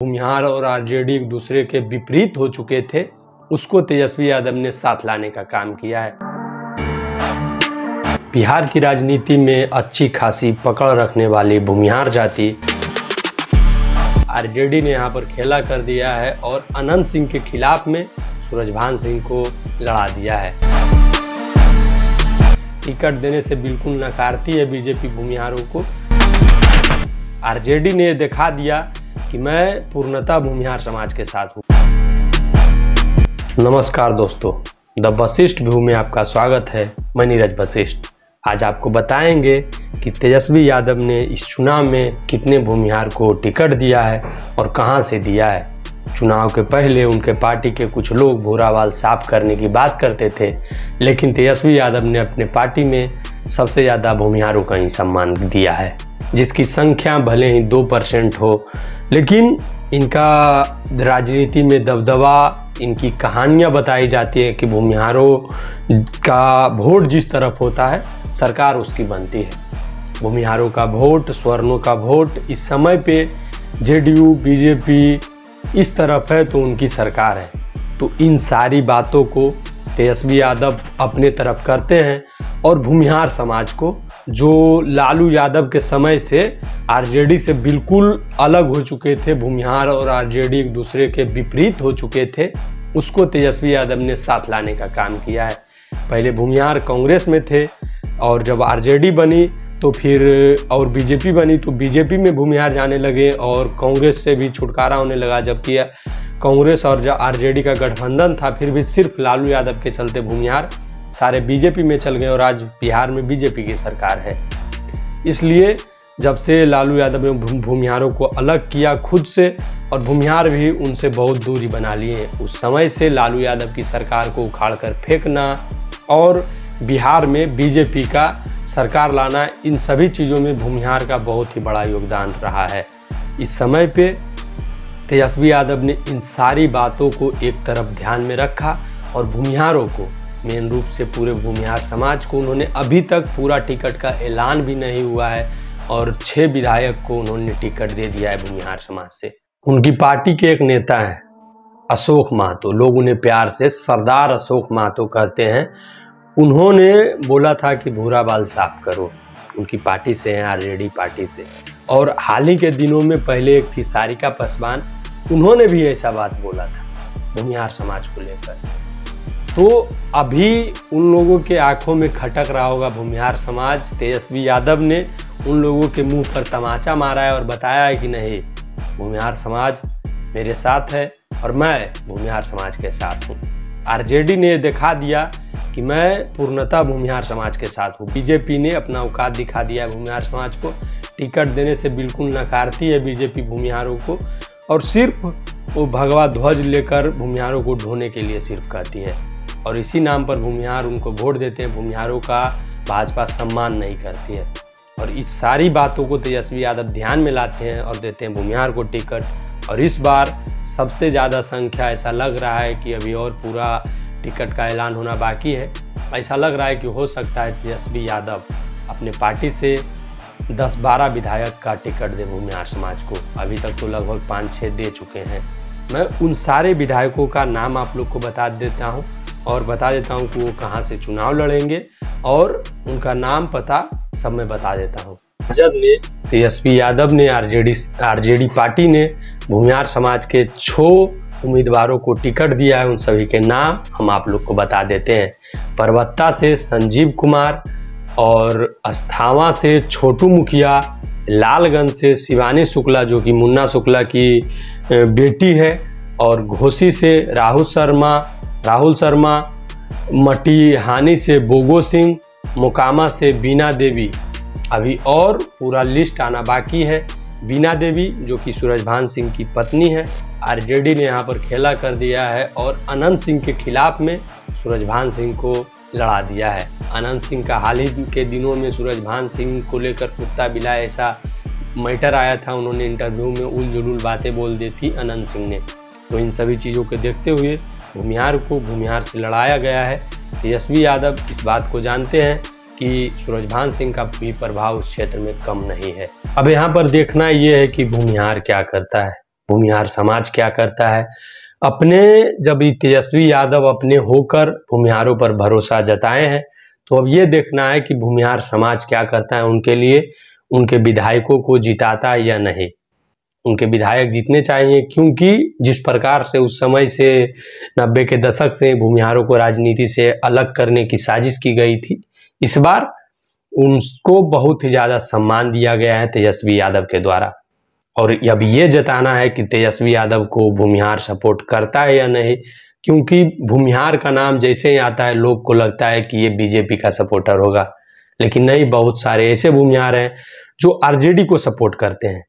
भूमिहार और आरजेडी एक दूसरे के विपरीत हो चुके थे, उसको तेजस्वी यादव ने साथ लाने का काम किया है। बिहार की राजनीति में अच्छी खासी पकड़ रखने वाली भूमिहार जाति आरजेडी ने यहाँ पर खेला कर दिया है और अनंत सिंह के खिलाफ में सूरजभान सिंह को लड़ा दिया है। टिकट देने से बिल्कुल नकारती है बीजेपी भूमिहारों को। आरजेडी ने दिखा दिया कि मैं पूर्णतः भूमिहार समाज के साथ हूँ। नमस्कार दोस्तों, द वशिष्ठ व्यू में आपका स्वागत है। मैं नीरज वशिष्ठ। आज आपको बताएंगे कि तेजस्वी यादव ने इस चुनाव में कितने भूमिहार को टिकट दिया है और कहां से दिया है। चुनाव के पहले उनके पार्टी के कुछ लोग भूराबाल साफ करने की बात करते थे, लेकिन तेजस्वी यादव ने अपने पार्टी में सबसे ज़्यादा भूमिहारों का ही सम्मान दिया है, जिसकी संख्या भले ही 2% हो, लेकिन इनका राजनीति में दबदबा, इनकी कहानियां बताई जाती है कि भूमिहारों का वोट जिस तरफ होता है सरकार उसकी बनती है। भूमिहारों का वोट, स्वर्णों का वोट इस समय पे जेडीयू बीजेपी इस तरफ है तो उनकी सरकार है। तो इन सारी बातों को तेजस्वी यादव अपने तरफ करते हैं और भूमिहार समाज को, जो लालू यादव के समय से आरजेडी से बिल्कुल अलग हो चुके थे, भूमिहार और आरजेडी एक दूसरे के विपरीत हो चुके थे, उसको तेजस्वी यादव ने साथ लाने का काम किया है। पहले भूमिहार कांग्रेस में थे और जब आरजेडी बनी तो फिर और बीजेपी बनी तो बीजेपी में भूमिहार जाने लगे और कांग्रेस से भी छुटकारा होने लगा। जबकि कांग्रेस और जो आरजेडी का गठबंधन था, फिर भी सिर्फ लालू यादव के चलते भूमिहार सारे बीजेपी में चल गए और आज बिहार में बीजेपी की सरकार है। इसलिए जब से लालू यादव ने भूमिहारों को अलग किया खुद से, और भूमिहार भी उनसे बहुत दूरी बना लिए, उस समय से लालू यादव की सरकार को उखाड़ कर फेंकना और बिहार में बीजेपी का सरकार लाना, इन सभी चीज़ों में भूमिहार का बहुत ही बड़ा योगदान रहा है। इस समय पे तेजस्वी यादव ने इन सारी बातों को एक तरफ ध्यान में रखा और भूमिहारों को, मेन रूप से पूरे भूमिहार समाज को, उन्होंने अभी तक पूरा टिकट का ऐलान भी नहीं हुआ है और 6 विधायक को उन्होंने टिकट दे दिया है भूमिहार समाज से। उनकी पार्टी के एक नेता हैं अशोक महतो, लोग उन्हें प्यार से सरदार अशोक महतो कहते हैं। उन्होंने बोला था कि भूरा बाल साफ करो, उनकी पार्टी से हैं, आरजेडी पार्टी से। और हाल ही के दिनों में पहले एक थी सारिका पासवान, उन्होंने भी ऐसा बात बोला था भूमिहार समाज को लेकर। तो अभी उन लोगों के आंखों में खटक रहा होगा भूमिहार समाज। तेजस्वी यादव ने उन लोगों के मुंह पर तमाचा मारा है और बताया है कि नहीं, भूमिहार समाज मेरे साथ है और मैं भूमिहार समाज के साथ हूँ। आरजेडी ने दिखा दिया कि मैं पूर्णतः भूमिहार समाज के साथ हूँ। बीजेपी ने अपना औकात दिखा दिया है भूमिहार समाज को। टिकट देने से बिल्कुल नकारती है बीजेपी भूमिहारों को और सिर्फ वो भगवा ध्वज लेकर भूमिहारों को ढोने के लिए सिर्फ कहती है, और इसी नाम पर भूमिहार उनको वोट देते हैं। भूमिहारों का भाजपा सम्मान नहीं करती है और इस सारी बातों को तेजस्वी यादव ध्यान में लाते हैं और देते हैं भूमिहार को टिकट। और इस बार सबसे ज़्यादा संख्या, ऐसा लग रहा है कि अभी और पूरा टिकट का ऐलान होना बाकी है, ऐसा लग रहा है कि हो सकता है तेजस्वी यादव अपने पार्टी से 10-12 विधायक का टिकट दे भूमिहार समाज को। अभी तक तो लगभग 5-6 दे चुके हैं। मैं उन सारे विधायकों का नाम आप लोग को बता देता हूं और बता देता हूं कि वो कहां से चुनाव लड़ेंगे और उनका नाम पता सब मैं बता देता हूं। राजद ने, तेजस्वी यादव ने, आरजेडी पार्टी ने भूमिहार समाज के 6 उम्मीदवारों को टिकट दिया है। उन सभी के नाम हम आप लोग को बता देते हैं। परबत्ता से संजीव कुमार, और अस्थावा से छोटू मुखिया, लालगंज से शिवानी शुक्ला जो कि मुन्ना शुक्ला की बेटी है, और घोसी से राहुल शर्मा, मटिहानी से बोगो सिंह, मोकामा से बीना देवी। अभी और पूरा लिस्ट आना बाकी है। बीना देवी जो कि सूरजभान सिंह की पत्नी है, आरजेडी ने यहाँ पर खेला कर दिया है और अनंत सिंह के खिलाफ में सूरजभान सिंह को लड़ा दिया है। अनंत सिंह का हाल ही के दिनों में सूरजभान सिंह को लेकर कुत्ता बिलाए ऐसा मैटर आया था, उन्होंने इंटरव्यू में उल-जुलूल बातें बोल दी थी अनंत सिंह ने। तो इन सभी चीज़ों को देखते हुए भूमिहार को भूमिहार से लड़ाया गया है। तेजस्वी यादव इस बात को जानते हैं कि सूरजभान सिंह का भी प्रभाव उस क्षेत्र में कम नहीं है। अब यहाँ पर देखना ये है कि भूमिहार क्या करता है। भूमिहार समाज क्या करता है। अपने जब तेजस्वी यादव अपने होकर भूमिहारों पर भरोसा जताए हैं, तो अब ये देखना है कि भूमिहार समाज क्या करता है उनके लिए, उनके विधायकों को जिताता है या नहीं। उनके विधायक जीतने चाहिए, क्योंकि जिस प्रकार से उस समय से 90 के दशक से भूमिहारों को राजनीति से अलग करने की साजिश की गई थी, इस बार उनको बहुत ही ज़्यादा सम्मान दिया गया है तेजस्वी यादव के द्वारा। और अब ये जताना है कि तेजस्वी यादव को भूमिहार सपोर्ट करता है या नहीं, क्योंकि भूमिहार का नाम जैसे ही आता है लोग को लगता है कि ये बीजेपी का सपोर्टर होगा, लेकिन नहीं, बहुत सारे ऐसे भूमिहार हैं जो आरजेडी को सपोर्ट करते हैं।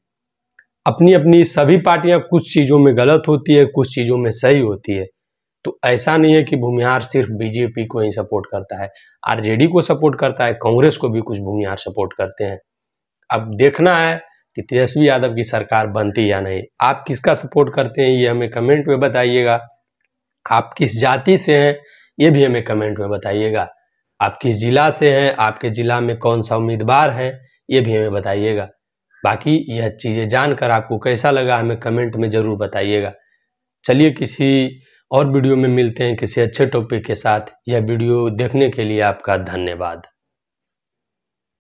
अपनी अपनी सभी पार्टियां कुछ चीज़ों में गलत होती है, कुछ चीज़ों में सही होती है, तो ऐसा नहीं है कि भूमिहार सिर्फ बीजेपी को ही सपोर्ट करता है, आरजेडी को सपोर्ट करता है, कांग्रेस को भी कुछ भूमिहार सपोर्ट करते हैं। अब देखना है कि तेजस्वी यादव की सरकार बनती या नहीं। आप किसका सपोर्ट करते हैं ये हमें कमेंट में बताइएगा। आप किस जाति से हैं ये भी हमें कमेंट में बताइएगा। आप किस जिला से हैं, आपके जिला में कौन सा उम्मीदवार है ये भी हमें बताइएगा। बाकी यह चीज़ें जानकर आपको कैसा लगा हमें कमेंट में ज़रूर बताइएगा। चलिए किसी और वीडियो में मिलते हैं किसी अच्छे टॉपिक के साथ। यह वीडियो देखने के लिए आपका धन्यवाद।